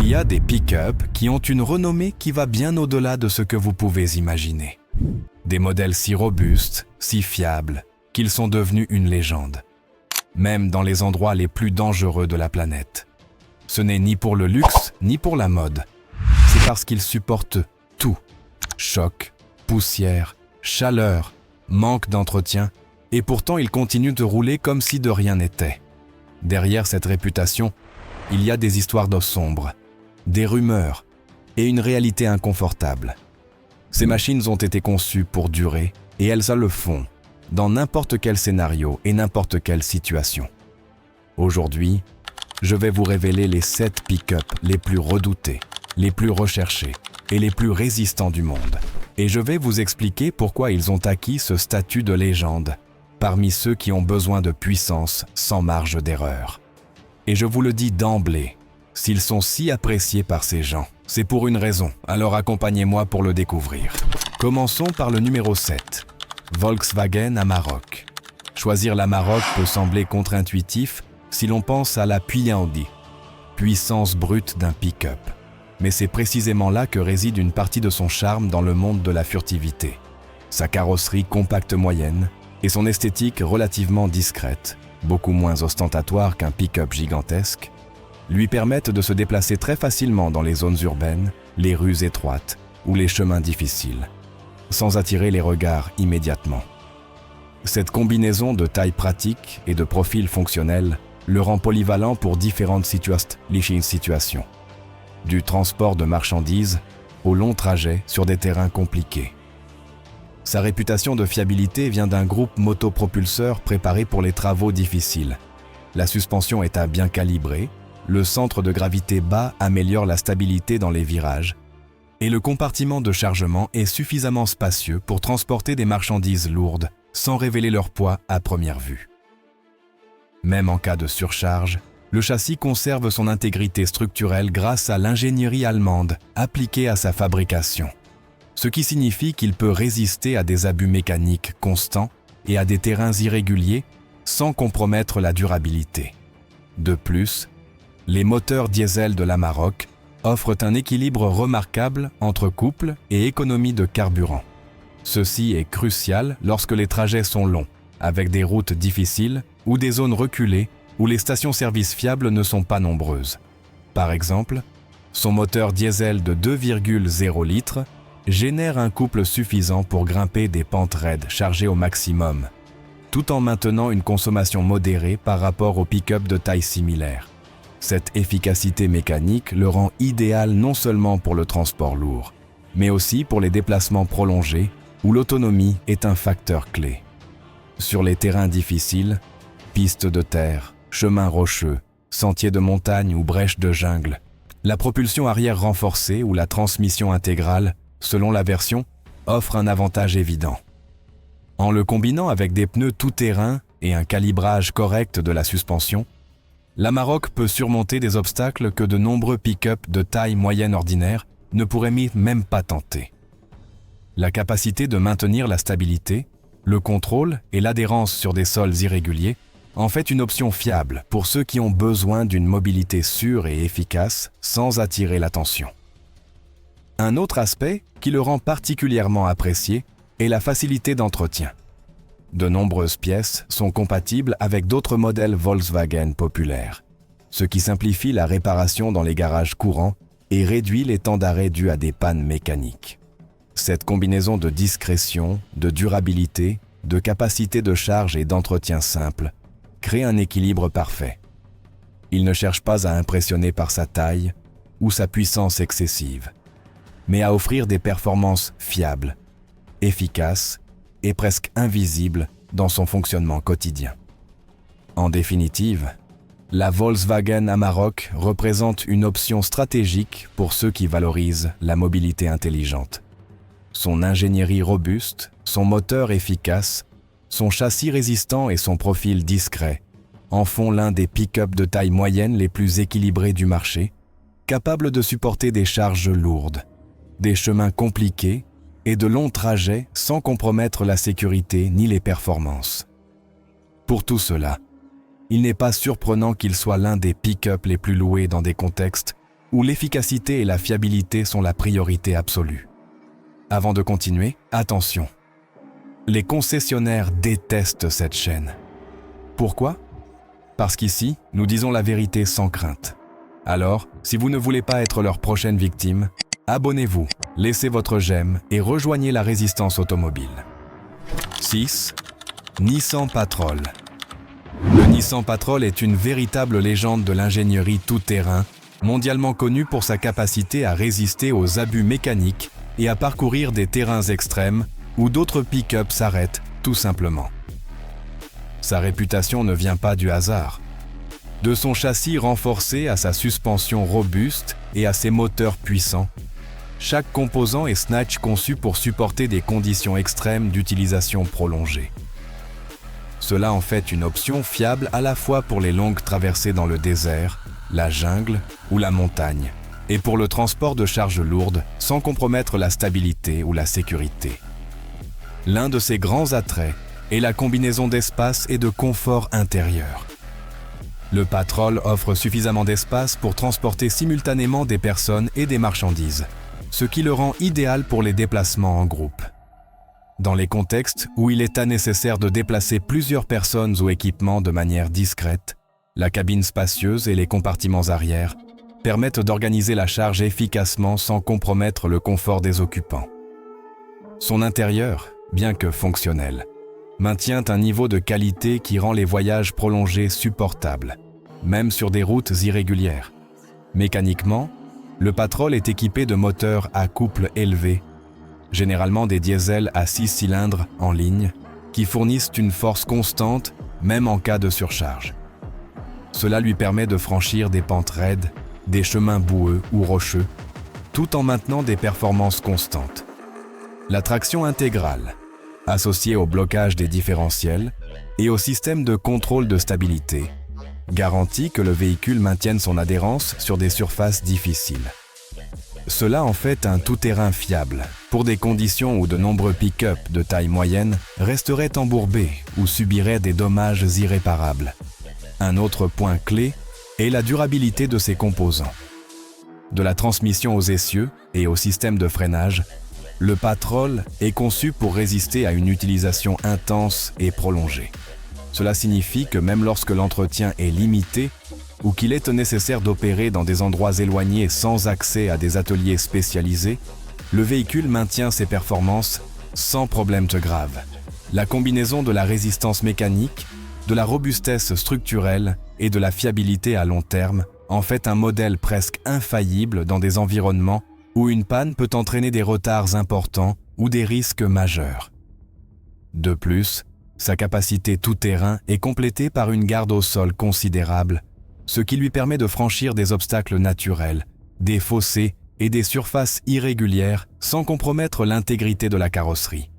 y a des pick-up qui ont une renommée qui va bien au-delà de ce que vous pouvez imaginer. Des modèles si robustes, si fiables, qu'ils sont devenus une légende. Même dans les endroits les plus dangereux de la planète. Ce n'est ni pour le luxe, ni pour la mode. C'est parce qu'ils supportent tout. Choc, poussière, chaleur, manque d'entretien, et pourtant ils continuent de rouler comme si de rien n'était. Derrière cette réputation, il y a des histoires d'eau sombre, des rumeurs et une réalité inconfortable. Ces machines ont été conçues pour durer et elles le font dans n'importe quel scénario et n'importe quelle situation. Aujourd'hui, je vais vous révéler les 7 pick-up les plus redoutés, les plus recherchés et les plus résistants du monde. Et je vais vous expliquer pourquoi ils ont acquis ce statut de légende parmi ceux qui ont besoin de puissance sans marge d'erreur. Et je vous le dis d'emblée, s'ils sont si appréciés par ces gens, c'est pour une raison, alors accompagnez-moi pour le découvrir. Commençons par le numéro 7, Volkswagen Amarok. Choisir l'Amarok peut sembler contre-intuitif si l'on pense à la puissance brute d'un pick-up. Mais c'est précisément là que réside une partie de son charme dans le monde de la furtivité. Sa carrosserie compacte moyenne et son esthétique relativement discrète, beaucoup moins ostentatoire qu'un pick-up gigantesque, lui permettent de se déplacer très facilement dans les zones urbaines, les rues étroites ou les chemins difficiles, sans attirer les regards immédiatement. Cette combinaison de taille pratique et de profil fonctionnel le rend polyvalent pour différentes situations, du transport de marchandises au long trajet sur des terrains compliqués. Sa réputation de fiabilité vient d'un groupe motopropulseur préparé pour les travaux difficiles. La suspension est bien calibrée, le centre de gravité bas améliore la stabilité dans les virages, et le compartiment de chargement est suffisamment spacieux pour transporter des marchandises lourdes sans révéler leur poids à première vue. Même en cas de surcharge, le châssis conserve son intégrité structurelle grâce à l'ingénierie allemande appliquée à sa fabrication, ce qui signifie qu'il peut résister à des abus mécaniques constants et à des terrains irréguliers sans compromettre la durabilité. De plus, les moteurs diesel de l'Amarok offrent un équilibre remarquable entre couple et économie de carburant. Ceci est crucial lorsque les trajets sont longs, avec des routes difficiles ou des zones reculées où les stations-service fiables ne sont pas nombreuses. Par exemple, son moteur diesel de 2,0 litres génère un couple suffisant pour grimper des pentes raides chargées au maximum, tout en maintenant une consommation modérée par rapport aux pick-up de taille similaire. Cette efficacité mécanique le rend idéal non seulement pour le transport lourd, mais aussi pour les déplacements prolongés où l'autonomie est un facteur clé. Sur les terrains difficiles, pistes de terre, chemins rocheux, sentiers de montagne ou brèches de jungle, la propulsion arrière renforcée ou la transmission intégrale, selon la version, offre un avantage évident. En le combinant avec des pneus tout-terrain et un calibrage correct de la suspension, l'Amarok peut surmonter des obstacles que de nombreux pick-up de taille moyenne ordinaire ne pourraient même pas tenter. La capacité de maintenir la stabilité, le contrôle et l'adhérence sur des sols irréguliers en fait une option fiable pour ceux qui ont besoin d'une mobilité sûre et efficace sans attirer l'attention. Un autre aspect qui le rend particulièrement apprécié est la facilité d'entretien. De nombreuses pièces sont compatibles avec d'autres modèles Volkswagen populaires, ce qui simplifie la réparation dans les garages courants et réduit les temps d'arrêt dus à des pannes mécaniques. Cette combinaison de discrétion, de durabilité, de capacité de charge et d'entretien simple crée un équilibre parfait. Il ne cherche pas à impressionner par sa taille ou sa puissance excessive, mais à offrir des performances fiables, efficaces et presque invisibles dans son fonctionnement quotidien. En définitive, la Volkswagen Amarok représente une option stratégique pour ceux qui valorisent la mobilité intelligente. Son ingénierie robuste, son moteur efficace, son châssis résistant et son profil discret en font l'un des pick-up de taille moyenne les plus équilibrés du marché, capable de supporter des charges lourdes, des chemins compliqués et de longs trajets sans compromettre la sécurité ni les performances. Pour tout cela, il n'est pas surprenant qu'il soit l'un des pick-up les plus loués dans des contextes où l'efficacité et la fiabilité sont la priorité absolue. Avant de continuer, attention. Les concessionnaires détestent cette chaîne. Pourquoi ? Parce qu'ici, nous disons la vérité sans crainte. Alors, si vous ne voulez pas être leur prochaine victime, abonnez-vous, laissez votre j'aime et rejoignez la résistance automobile. 6. Nissan Patrol. Le Nissan Patrol est une véritable légende de l'ingénierie tout-terrain, mondialement connue pour sa capacité à résister aux abus mécaniques et à parcourir des terrains extrêmes où d'autres pick-up s'arrêtent tout simplement. Sa réputation ne vient pas du hasard. De son châssis renforcé à sa suspension robuste et à ses moteurs puissants, chaque composant est Snatch conçu pour supporter des conditions extrêmes d'utilisation prolongée. Cela en fait une option fiable à la fois pour les longues traversées dans le désert, la jungle ou la montagne, et pour le transport de charges lourdes sans compromettre la stabilité ou la sécurité. L'un de ses grands attraits est la combinaison d'espace et de confort intérieur. Le Patrol offre suffisamment d'espace pour transporter simultanément des personnes et des marchandises, ce qui le rend idéal pour les déplacements en groupe. Dans les contextes où il est nécessaire de déplacer plusieurs personnes ou équipements de manière discrète, la cabine spacieuse et les compartiments arrière permettent d'organiser la charge efficacement sans compromettre le confort des occupants. Son intérieur, bien que fonctionnel, maintient un niveau de qualité qui rend les voyages prolongés supportables, même sur des routes irrégulières. Mécaniquement, le Patrol est équipé de moteurs à couple élevé, généralement des diesels à 6 cylindres en ligne, qui fournissent une force constante même en cas de surcharge. Cela lui permet de franchir des pentes raides, des chemins boueux ou rocheux, tout en maintenant des performances constantes. La traction intégrale, associée au blocage des différentiels et au système de contrôle de stabilité, garantit que le véhicule maintienne son adhérence sur des surfaces difficiles. Cela en fait un tout-terrain fiable, pour des conditions où de nombreux pick-up de taille moyenne resteraient embourbés ou subiraient des dommages irréparables. Un autre point clé est la durabilité de ses composants. De la transmission aux essieux et au système de freinage, le Patrol est conçu pour résister à une utilisation intense et prolongée. Cela signifie que même lorsque l'entretien est limité ou qu'il est nécessaire d'opérer dans des endroits éloignés sans accès à des ateliers spécialisés, le véhicule maintient ses performances sans problème grave. La combinaison de la résistance mécanique, de la robustesse structurelle et de la fiabilité à long terme en fait un modèle presque infaillible dans des environnements où une panne peut entraîner des retards importants ou des risques majeurs. De plus, sa capacité tout-terrain est complétée par une garde au sol considérable, ce qui lui permet de franchir des obstacles naturels, des fossés et des surfaces irrégulières sans compromettre l'intégrité de la carrosserie.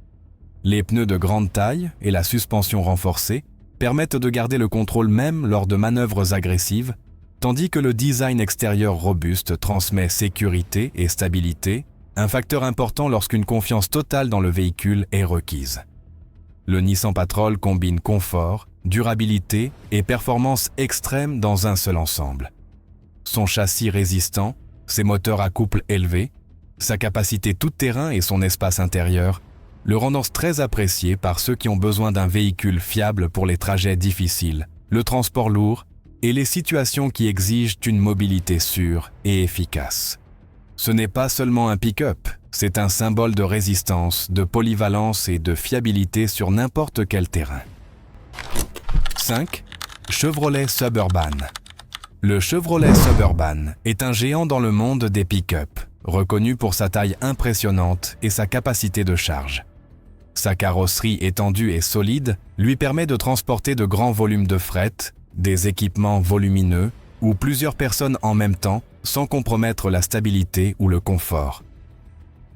Les pneus de grande taille et la suspension renforcée permettent de garder le contrôle même lors de manœuvres agressives, tandis que le design extérieur robuste transmet sécurité et stabilité, un facteur important lorsqu'une confiance totale dans le véhicule est requise. Le Nissan Patrol combine confort, durabilité et performance extrême dans un seul ensemble. Son châssis résistant, ses moteurs à couple élevé, sa capacité tout-terrain et son espace intérieur le rendent très apprécié par ceux qui ont besoin d'un véhicule fiable pour les trajets difficiles, le transport lourd et les situations qui exigent une mobilité sûre et efficace. Ce n'est pas seulement un pick-up, c'est un symbole de résistance, de polyvalence et de fiabilité sur n'importe quel terrain. 5. Chevrolet Suburban. Le Chevrolet Suburban est un géant dans le monde des pick-up, reconnu pour sa taille impressionnante et sa capacité de charge. Sa carrosserie étendue et solide lui permet de transporter de grands volumes de fret, des équipements volumineux ou plusieurs personnes en même temps sans compromettre la stabilité ou le confort.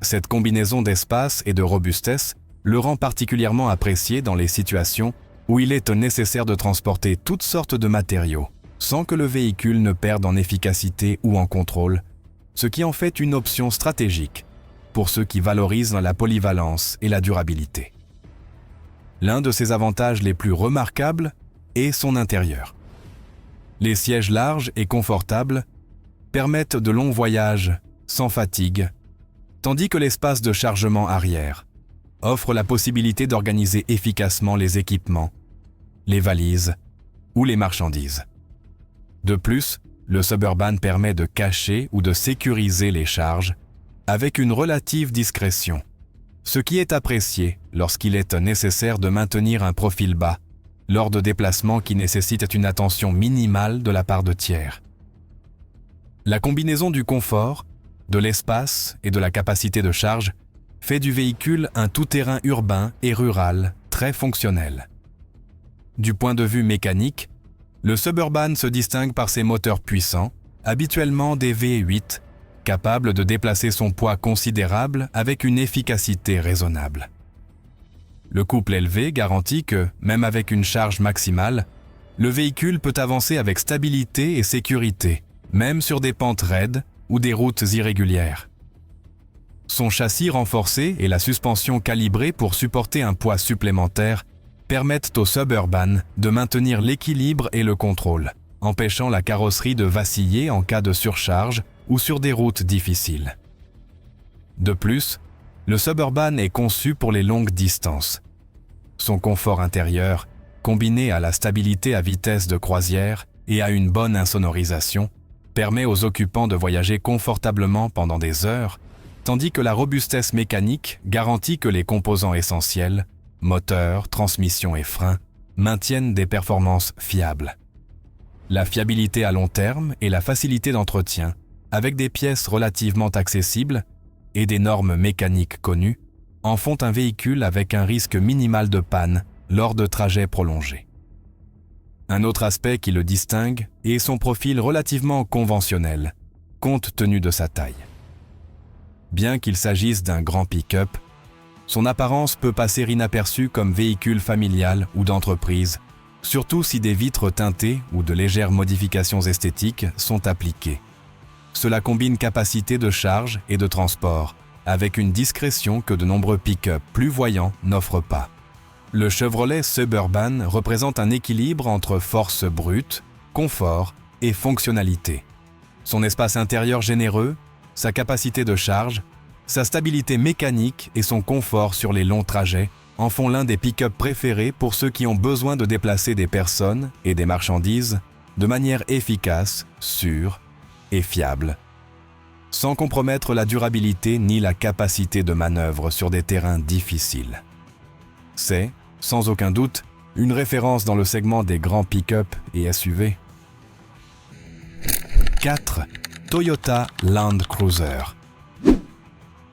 Cette combinaison d'espace et de robustesse le rend particulièrement apprécié dans les situations où il est nécessaire de transporter toutes sortes de matériaux sans que le véhicule ne perde en efficacité ou en contrôle, ce qui en fait une option stratégique pour ceux qui valorisent la polyvalence et la durabilité. L'un de ses avantages les plus remarquables est son intérieur. Les sièges larges et confortables permettent de longs voyages sans fatigue, tandis que l'espace de chargement arrière offre la possibilité d'organiser efficacement les équipements, les valises ou les marchandises. De plus, le Suburban permet de cacher ou de sécuriser les charges avec une relative discrétion, ce qui est apprécié lorsqu'il est nécessaire de maintenir un profil bas lors de déplacements qui nécessitent une attention minimale de la part de tiers. La combinaison du confort, de l'espace et de la capacité de charge fait du véhicule un tout-terrain urbain et rural très fonctionnel. Du point de vue mécanique, le Suburban se distingue par ses moteurs puissants, habituellement des V8, capables de déplacer son poids considérable avec une efficacité raisonnable. Le couple élevé garantit que, même avec une charge maximale, le véhicule peut avancer avec stabilité et sécurité, même sur des pentes raides ou des routes irrégulières. Son châssis renforcé et la suspension calibrée pour supporter un poids supplémentaire permettent au Suburban de maintenir l'équilibre et le contrôle, empêchant la carrosserie de vaciller en cas de surcharge ou sur des routes difficiles. De plus, le Suburban est conçu pour les longues distances. Son confort intérieur, combiné à la stabilité à vitesse de croisière et à une bonne insonorisation, permet aux occupants de voyager confortablement pendant des heures, tandis que la robustesse mécanique garantit que les composants essentiels, moteur, transmission et freins, maintiennent des performances fiables. La fiabilité à long terme et la facilité d'entretien, avec des pièces relativement accessibles et des normes mécaniques connues, en font un véhicule avec un risque minimal de panne lors de trajets prolongés. Un autre aspect qui le distingue est son profil relativement conventionnel, compte tenu de sa taille. Bien qu'il s'agisse d'un grand pick-up, son apparence peut passer inaperçue comme véhicule familial ou d'entreprise, surtout si des vitres teintées ou de légères modifications esthétiques sont appliquées. Cela combine capacité de charge et de transport, avec une discrétion que de nombreux pick-up plus voyants n'offrent pas. Le Chevrolet Suburban représente un équilibre entre force brute, confort et fonctionnalité. Son espace intérieur généreux, sa capacité de charge, sa stabilité mécanique et son confort sur les longs trajets en font l'un des pick-up préférés pour ceux qui ont besoin de déplacer des personnes et des marchandises de manière efficace, sûre et fiable, sans compromettre la durabilité ni la capacité de manœuvre sur des terrains difficiles. C'est, sans aucun doute, une référence dans le segment des grands pick-up et SUV. 4. Toyota Land Cruiser.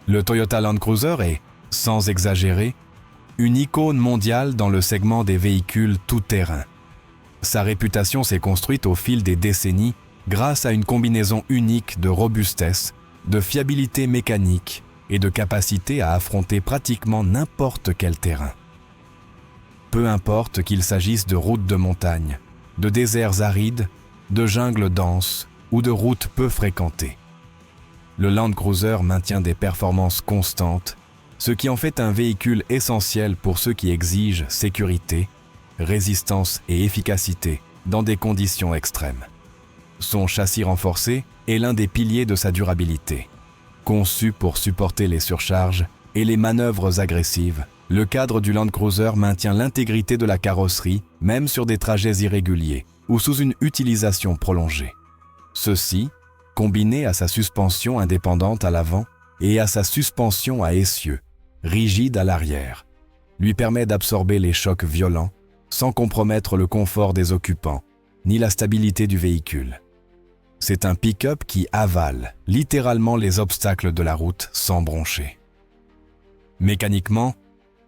Le Toyota Land Cruiser est, sans exagérer, une icône mondiale dans le segment des véhicules tout-terrain. Sa réputation s'est construite au fil des décennies grâce à une combinaison unique de robustesse, de fiabilité mécanique et de capacité à affronter pratiquement n'importe quel terrain. Peu importe qu'il s'agisse de routes de montagne, de déserts arides, de jungles denses ou de routes peu fréquentées. Le Land Cruiser maintient des performances constantes, ce qui en fait un véhicule essentiel pour ceux qui exigent sécurité, résistance et efficacité dans des conditions extrêmes. Son châssis renforcé est l'un des piliers de sa durabilité. Conçu pour supporter les surcharges et les manœuvres agressives, le cadre du Land Cruiser maintient l'intégrité de la carrosserie, même sur des trajets irréguliers ou sous une utilisation prolongée. Ceci, combiné à sa suspension indépendante à l'avant et à sa suspension à essieu, rigide à l'arrière, lui permet d'absorber les chocs violents sans compromettre le confort des occupants ni la stabilité du véhicule. C'est un pick-up qui avale littéralement les obstacles de la route sans broncher. Mécaniquement,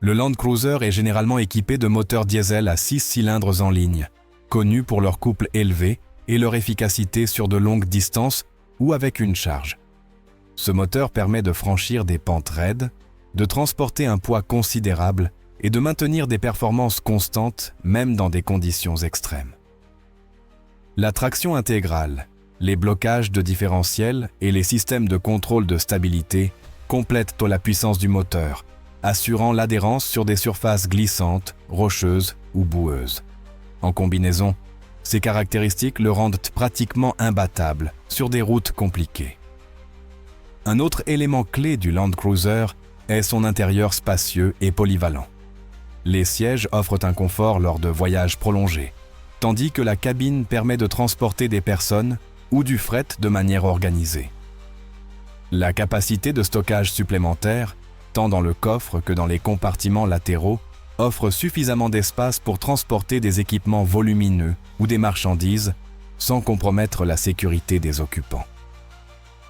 le Land Cruiser est généralement équipé de moteurs diesel à 6 cylindres en ligne, connus pour leur couple élevé et leur efficacité sur de longues distances ou avec une charge. Ce moteur permet de franchir des pentes raides, de transporter un poids considérable et de maintenir des performances constantes même dans des conditions extrêmes. La traction intégrale, les blocages de différentiel et les systèmes de contrôle de stabilité complètent la puissance du moteur, assurant l'adhérence sur des surfaces glissantes, rocheuses ou boueuses. En combinaison, Ces caractéristiques le rendent pratiquement imbattable sur des routes compliquées. Un autre élément clé du Land Cruiser est son intérieur spacieux et polyvalent. Les sièges offrent un confort lors de voyages prolongés, tandis que la cabine permet de transporter des personnes ou du fret de manière organisée. La capacité de stockage supplémentaire, tant dans le coffre que dans les compartiments latéraux, offre suffisamment d'espace pour transporter des équipements volumineux ou des marchandises sans compromettre la sécurité des occupants.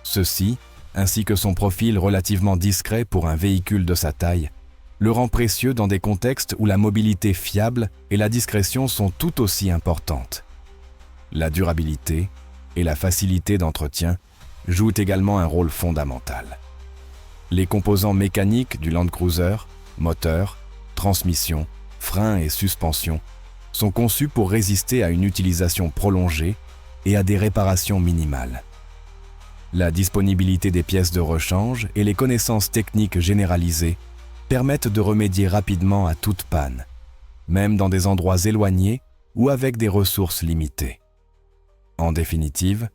Ceci, ainsi que son profil relativement discret pour un véhicule de sa taille, le rend précieux dans des contextes où la mobilité fiable et la discrétion sont tout aussi importantes. La durabilité et la facilité d'entretien jouent également un rôle fondamental. Les composants mécaniques du Land Cruiser, moteur, transmission, freins et suspension, sont conçus pour résister à une utilisation prolongée et à des réparations minimales. La disponibilité des pièces de rechange et les connaissances techniques généralisées permettent de remédier rapidement à toute panne, même dans des endroits éloignés ou avec des ressources limitées. En définitive,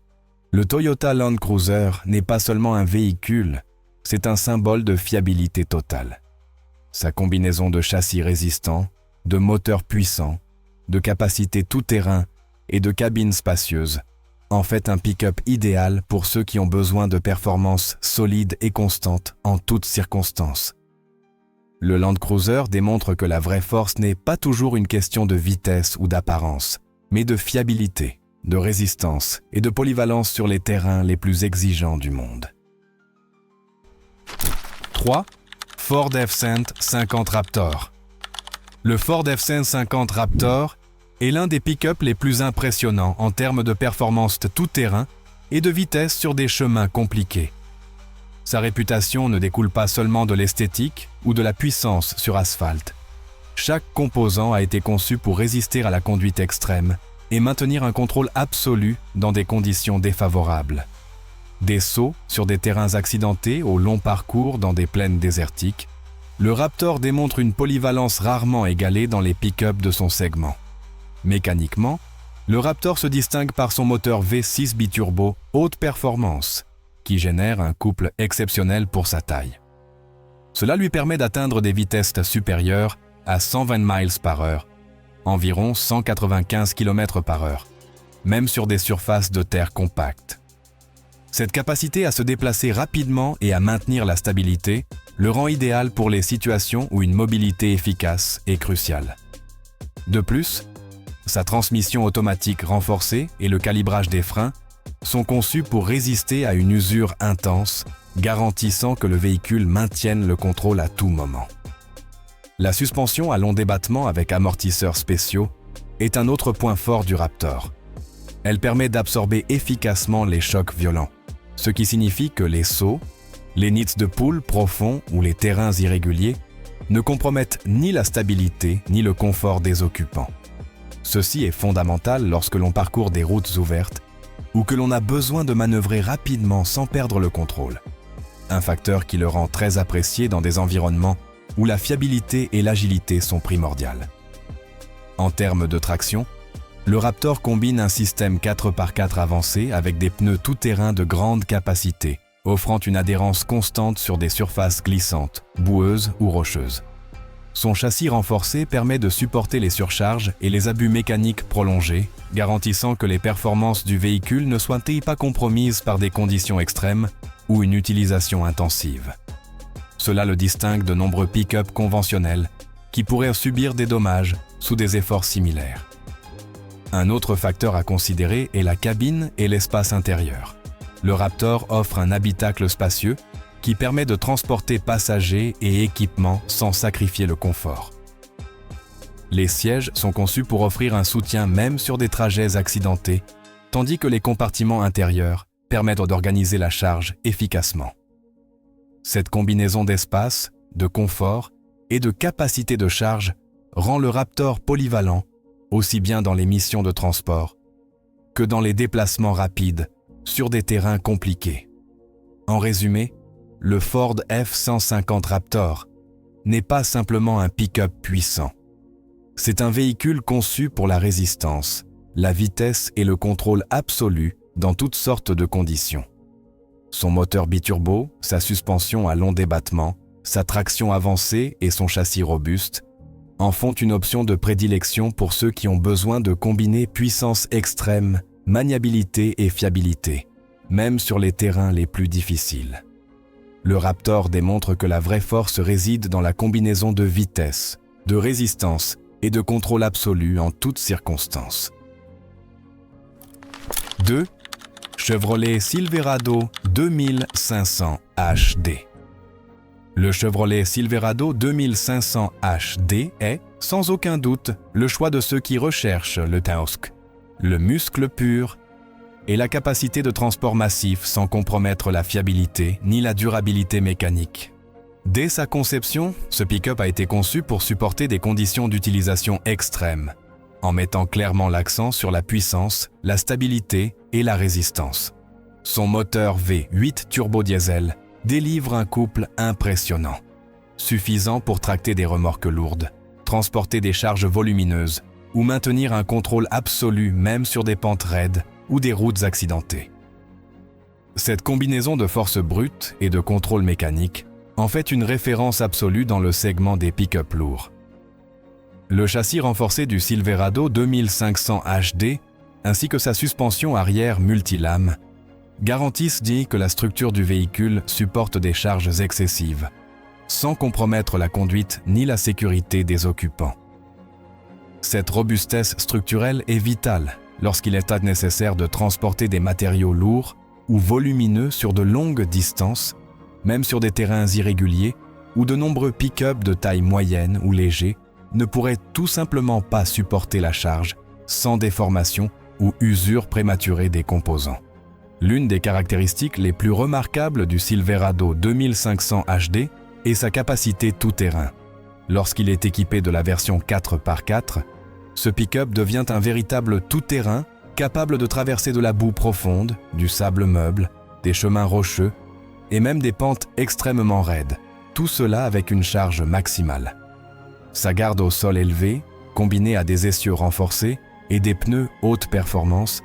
le Toyota Land Cruiser n'est pas seulement un véhicule, c'est un symbole de fiabilité totale. Sa combinaison de châssis résistants, de moteurs puissants, de capacités tout-terrain et de cabines spacieuses en fait un pick-up idéal pour ceux qui ont besoin de performances solides et constantes en toutes circonstances. Le Land Cruiser démontre que la vraie force n'est pas toujours une question de vitesse ou d'apparence, mais de fiabilité, de résistance et de polyvalence sur les terrains les plus exigeants du monde. 3. Ford F-150 50 Raptor. Le Ford F-150 Raptor est l'un des pick-up les plus impressionnants en termes de performance tout-terrain et de vitesse sur des chemins compliqués. Sa réputation ne découle pas seulement de l'esthétique ou de la puissance sur asphalte. Chaque composant a été conçu pour résister à la conduite extrême et maintenir un contrôle absolu dans des conditions défavorables. Des sauts sur des terrains accidentés au long parcours dans des plaines désertiques, le Raptor démontre une polyvalence rarement égalée dans les pick-up de son segment. Mécaniquement, le Raptor se distingue par son moteur V6 biturbo haute performance, qui génère un couple exceptionnel pour sa taille. Cela lui permet d'atteindre des vitesses supérieures à 120 miles par heure, environ 195 km par heure, même sur des surfaces de terre compactes. Cette capacité à se déplacer rapidement et à maintenir la stabilité le rend idéal pour les situations où une mobilité efficace est cruciale. De plus, sa transmission automatique renforcée et le calibrage des freins sont conçus pour résister à une usure intense, garantissant que le véhicule maintienne le contrôle à tout moment. La suspension à long débattement avec amortisseurs spéciaux est un autre point fort du Raptor. Elle permet d'absorber efficacement les chocs violents, ce qui signifie que les sauts, les nids de poule profonds ou les terrains irréguliers ne compromettent ni la stabilité ni le confort des occupants. Ceci est fondamental lorsque l'on parcourt des routes ouvertes ou que l'on a besoin de manœuvrer rapidement sans perdre le contrôle. Un facteur qui le rend très apprécié dans des environnements où la fiabilité et l'agilité sont primordiales. En termes de traction, le Raptor combine un système 4x4 avancé avec des pneus tout-terrain de grande capacité, offrant une adhérence constante sur des surfaces glissantes, boueuses ou rocheuses. Son châssis renforcé permet de supporter les surcharges et les abus mécaniques prolongés, garantissant que les performances du véhicule ne soient pas compromises par des conditions extrêmes ou une utilisation intensive. Cela le distingue de nombreux pick-up conventionnels qui pourraient subir des dommages sous des efforts similaires. Un autre facteur à considérer est la cabine et l'espace intérieur. Le Raptor offre un habitacle spacieux qui permet de transporter passagers et équipements sans sacrifier le confort. Les sièges sont conçus pour offrir un soutien même sur des trajets accidentés, tandis que les compartiments intérieurs permettent d'organiser la charge efficacement. Cette combinaison d'espace, de confort et de capacité de charge rend le Raptor polyvalent, aussi bien dans les missions de transport que dans les déplacements rapides sur des terrains compliqués. En résumé, le Ford F-150 Raptor n'est pas simplement un pick-up puissant. C'est un véhicule conçu pour la résistance, la vitesse et le contrôle absolu dans toutes sortes de conditions. Son moteur biturbo, sa suspension à long débattement, sa traction avancée et son châssis robuste en font une option de prédilection pour ceux qui ont besoin de combiner puissance extrême, maniabilité et fiabilité, même sur les terrains les plus difficiles. Le Raptor démontre que la vraie force réside dans la combinaison de vitesse, de résistance et de contrôle absolu en toutes circonstances. 2. Chevrolet Silverado 2500 HD. Le Chevrolet Silverado 2500 HD est, sans aucun doute, le choix de ceux qui recherchent le TOSC, le muscle pur et la capacité de transport massif sans compromettre la fiabilité ni la durabilité mécanique. Dès sa conception, ce pick-up a été conçu pour supporter des conditions d'utilisation extrêmes, en mettant clairement l'accent sur la puissance, la stabilité et la résistance. Son moteur V8 turbo-diesel délivre un couple impressionnant, suffisant pour tracter des remorques lourdes, transporter des charges volumineuses ou maintenir un contrôle absolu même sur des pentes raides ou des routes accidentées. Cette combinaison de force brute et de contrôle mécanique en fait une référence absolue dans le segment des pick-up lourds. Le châssis renforcé du Silverado 2500 HD ainsi que sa suspension arrière multilame garantissent que la structure du véhicule supporte des charges excessives, sans compromettre la conduite ni la sécurité des occupants. Cette robustesse structurelle est vitale lorsqu'il est nécessaire de transporter des matériaux lourds ou volumineux sur de longues distances, même sur des terrains irréguliers où de nombreux pick-up de taille moyenne ou léger ne pourraient tout simplement pas supporter la charge sans déformation ou usure prématurée des composants. L'une des caractéristiques les plus remarquables du Silverado 2500 HD est sa capacité tout-terrain. Lorsqu'il est équipé de la version 4x4, ce pick-up devient un véritable tout-terrain capable de traverser de la boue profonde, du sable meuble, des chemins rocheux et même des pentes extrêmement raides, tout cela avec une charge maximale. Sa garde au sol élevée, combinée à des essieux renforcés et des pneus haute performance,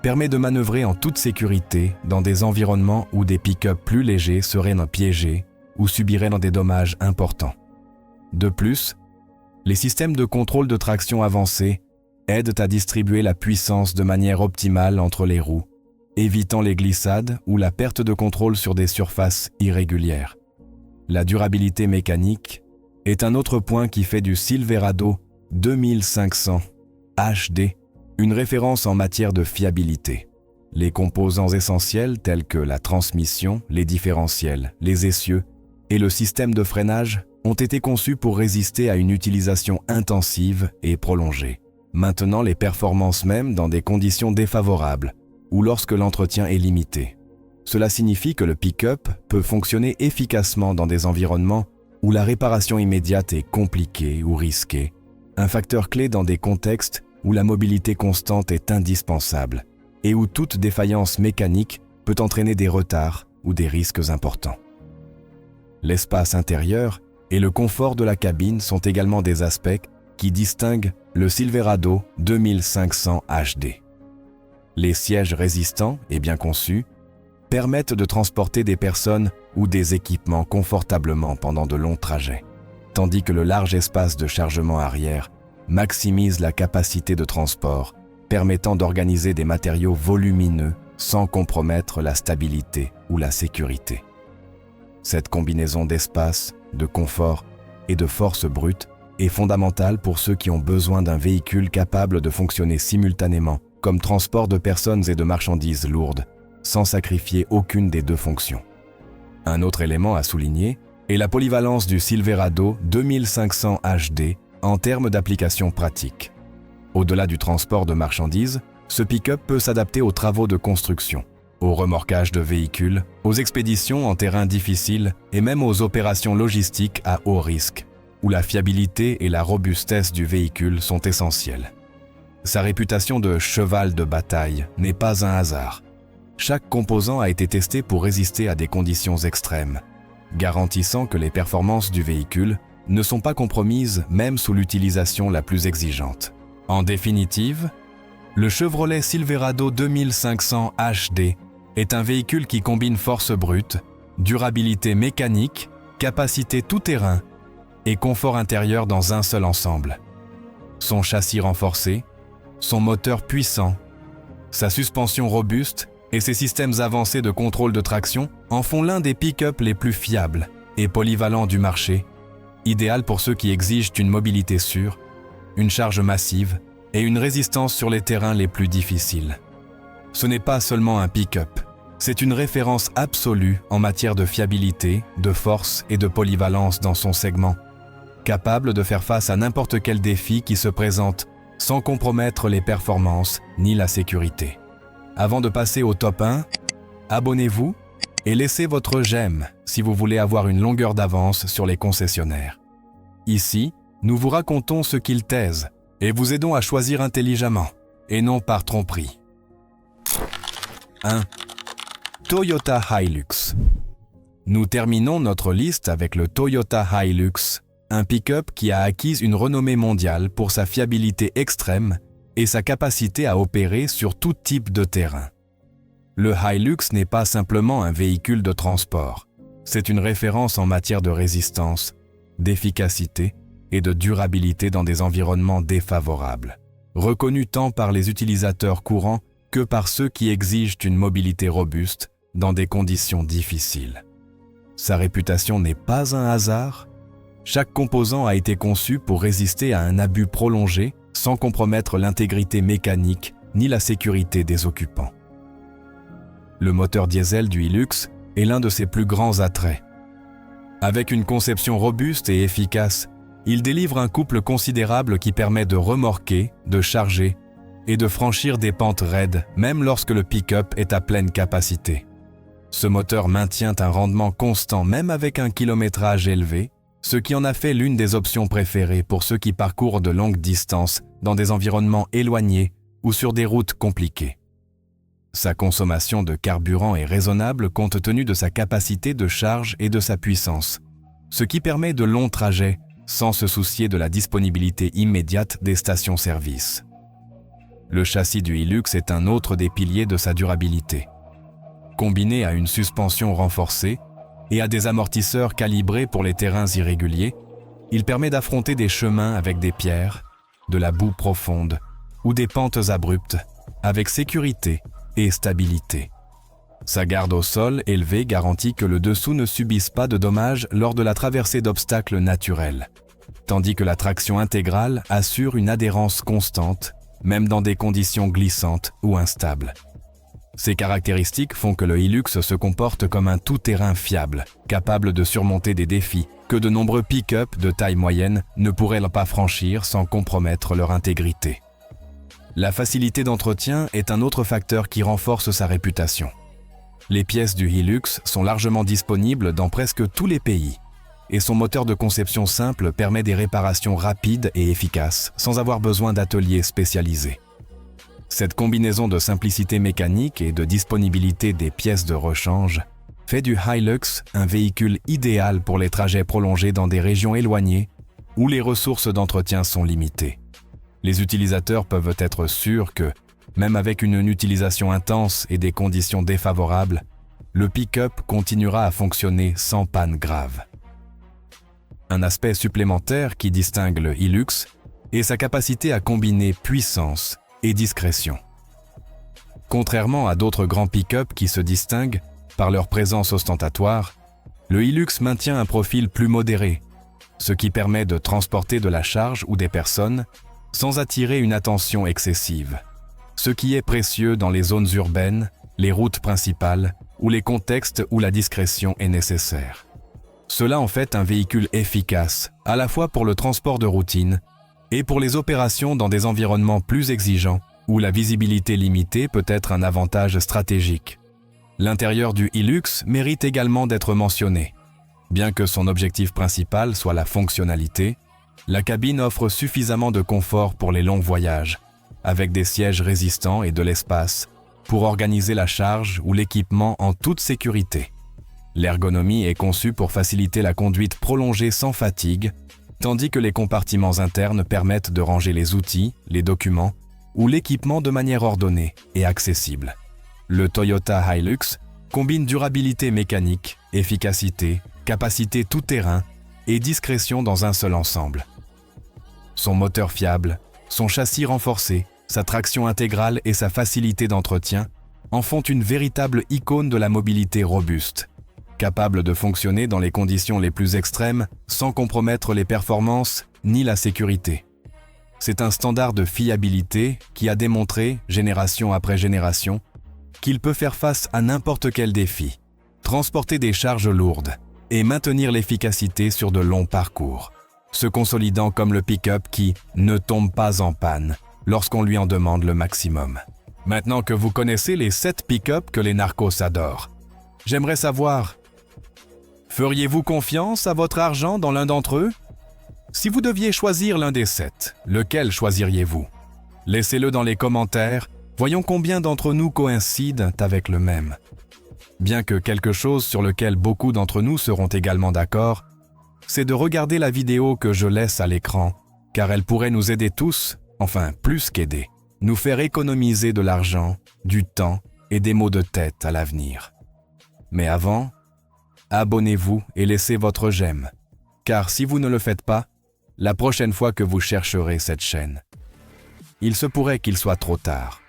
permet de manœuvrer en toute sécurité dans des environnements où des pick-up plus légers seraient piégés ou subiraient des dommages importants. De plus, les systèmes de contrôle de traction avancés aident à distribuer la puissance de manière optimale entre les roues, évitant les glissades ou la perte de contrôle sur des surfaces irrégulières. La durabilité mécanique est un autre point qui fait du Silverado 2500 HD une référence en matière de fiabilité. Les composants essentiels tels que la transmission, les différentiels, les essieux et le système de freinage ont été conçus pour résister à une utilisation intensive et prolongée, maintenant les performances même dans des conditions défavorables ou lorsque l'entretien est limité. Cela signifie que le pick-up peut fonctionner efficacement dans des environnements où la réparation immédiate est compliquée ou risquée, un facteur clé dans des contextes où la mobilité constante est indispensable et où toute défaillance mécanique peut entraîner des retards ou des risques importants. L'espace intérieur et le confort de la cabine sont également des aspects qui distinguent le Silverado 2500 HD. Les sièges résistants et bien conçus permettent de transporter des personnes ou des équipements confortablement pendant de longs trajets, tandis que le large espace de chargement arrière maximise la capacité de transport, permettant d'organiser des matériaux volumineux sans compromettre la stabilité ou la sécurité. Cette combinaison d'espace, de confort et de force brute est fondamentale pour ceux qui ont besoin d'un véhicule capable de fonctionner simultanément comme transport de personnes et de marchandises lourdes, sans sacrifier aucune des deux fonctions. Un autre élément à souligner est la polyvalence du Silverado 2500 HD en termes d'application pratique. Au-delà du transport de marchandises, ce pick-up peut s'adapter aux travaux de construction, au remorquage de véhicules, aux expéditions en terrain difficile et même aux opérations logistiques à haut risque, où la fiabilité et la robustesse du véhicule sont essentielles. Sa réputation de cheval de bataille n'est pas un hasard. Chaque composant a été testé pour résister à des conditions extrêmes, garantissant que les performances du véhicule ne sont pas compromises même sous l'utilisation la plus exigeante. En définitive, Le Chevrolet Silverado 2500 HD est un véhicule qui combine force brute, durabilité mécanique, capacité tout-terrain et confort intérieur dans un seul ensemble. Son châssis renforcé, son moteur puissant, sa suspension robuste et ses systèmes avancés de contrôle de traction en font l'un des pick-up les plus fiables et polyvalents du marché, idéal pour ceux qui exigent une mobilité sûre, une charge massive et une résistance sur les terrains les plus difficiles. Ce n'est pas seulement un pick-up, c'est une référence absolue en matière de fiabilité, de force et de polyvalence dans son segment, capable de faire face à n'importe quel défi qui se présente sans compromettre les performances ni la sécurité. Avant de passer au top 1, abonnez-vous et laissez votre j'aime si vous voulez avoir une longueur d'avance sur les concessionnaires. Ici, nous vous racontons ce qu'ils taisent et vous aidons à choisir intelligemment et non par tromperie. 1. Toyota Hilux. Nous terminons notre liste avec le Toyota Hilux, un pick-up qui a acquis une renommée mondiale pour sa fiabilité extrême et sa capacité à opérer sur tout type de terrain. Le Hilux n'est pas simplement un véhicule de transport, c'est une référence en matière de résistance, d'efficacité et de durabilité dans des environnements défavorables, reconnu tant par les utilisateurs courants que par ceux qui exigent une mobilité robuste dans des conditions difficiles. Sa réputation n'est pas un hasard. Chaque composant a été conçu pour résister à un abus prolongé sans compromettre l'intégrité mécanique ni la sécurité des occupants. Le moteur diesel du Hilux est l'un de ses plus grands attraits. Avec une conception robuste et efficace, il délivre un couple considérable qui permet de remorquer, de charger et de franchir des pentes raides même lorsque le pick-up est à pleine capacité. Ce moteur maintient un rendement constant même avec un kilométrage élevé, ce qui en a fait l'une des options préférées pour ceux qui parcourent de longues distances dans des environnements éloignés ou sur des routes compliquées. Sa consommation de carburant est raisonnable compte tenu de sa capacité de charge et de sa puissance, ce qui permet de longs trajets sans se soucier de la disponibilité immédiate des stations-service. Le châssis du Hilux est un autre des piliers de sa durabilité. Combiné à une suspension renforcée et à des amortisseurs calibrés pour les terrains irréguliers, il permet d'affronter des chemins avec des pierres, de la boue profonde ou des pentes abruptes avec sécurité et stabilité. Sa garde au sol élevée garantit que le dessous ne subisse pas de dommages lors de la traversée d'obstacles naturels, tandis que la traction intégrale assure une adhérence constante, même dans des conditions glissantes ou instables. Ces caractéristiques font que le Hilux se comporte comme un tout-terrain fiable, capable de surmonter des défis que de nombreux pick-up de taille moyenne ne pourraient pas franchir sans compromettre leur intégrité. La facilité d'entretien est un autre facteur qui renforce sa réputation. Les pièces du Hilux sont largement disponibles dans presque tous les pays, et son moteur de conception simple permet des réparations rapides et efficaces sans avoir besoin d'ateliers spécialisés. Cette combinaison de simplicité mécanique et de disponibilité des pièces de rechange fait du Hilux un véhicule idéal pour les trajets prolongés dans des régions éloignées où les ressources d'entretien sont limitées. Les utilisateurs peuvent être sûrs que, même avec une utilisation intense et des conditions défavorables, le pick-up continuera à fonctionner sans panne grave. Un aspect supplémentaire qui distingue le Hilux est sa capacité à combiner puissance et discrétion. Contrairement à d'autres grands pick-up qui se distinguent par leur présence ostentatoire, le Hilux maintient un profil plus modéré, ce qui permet de transporter de la charge ou des personnes sans attirer une attention excessive, ce qui est précieux dans les zones urbaines, les routes principales ou les contextes où la discrétion est nécessaire. Cela en fait un véhicule efficace, à la fois pour le transport de routine et pour les opérations dans des environnements plus exigeants où la visibilité limitée peut être un avantage stratégique. L'intérieur du Hilux mérite également d'être mentionné. Bien que son objectif principal soit la fonctionnalité, la cabine offre suffisamment de confort pour les longs voyages, avec des sièges résistants et de l'espace pour organiser la charge ou l'équipement en toute sécurité. L'ergonomie est conçue pour faciliter la conduite prolongée sans fatigue, tandis que les compartiments internes permettent de ranger les outils, les documents ou l'équipement de manière ordonnée et accessible. Le Toyota Hilux combine durabilité mécanique, efficacité, capacité tout-terrain et discrétion dans un seul ensemble. Son moteur fiable, son châssis renforcé, sa traction intégrale et sa facilité d'entretien en font une véritable icône de la mobilité robuste, capable de fonctionner dans les conditions les plus extrêmes sans compromettre les performances ni la sécurité. C'est un standard de fiabilité qui a démontré, génération après génération, qu'il peut faire face à n'importe quel défi, transporter des charges lourdes et maintenir l'efficacité sur de longs parcours, se consolidant comme le pick-up qui ne tombe pas en panne lorsqu'on lui en demande le maximum. Maintenant que vous connaissez les 7 pick-up que les narcos adorent, j'aimerais savoir, feriez-vous confiance à votre argent dans l'un d'entre eux? Si vous deviez choisir l'un des 7, lequel choisiriez-vous? Laissez-le dans les commentaires, voyons combien d'entre nous coïncident avec le même. Bien que quelque chose sur lequel beaucoup d'entre nous seront également d'accord, c'est de regarder la vidéo que je laisse à l'écran, car elle pourrait nous aider tous, enfin plus qu'aider, nous faire économiser de l'argent, du temps et des maux de tête à l'avenir. Mais avant, abonnez-vous et laissez votre j'aime, car si vous ne le faites pas, la prochaine fois que vous chercherez cette chaîne, il se pourrait qu'il soit trop tard.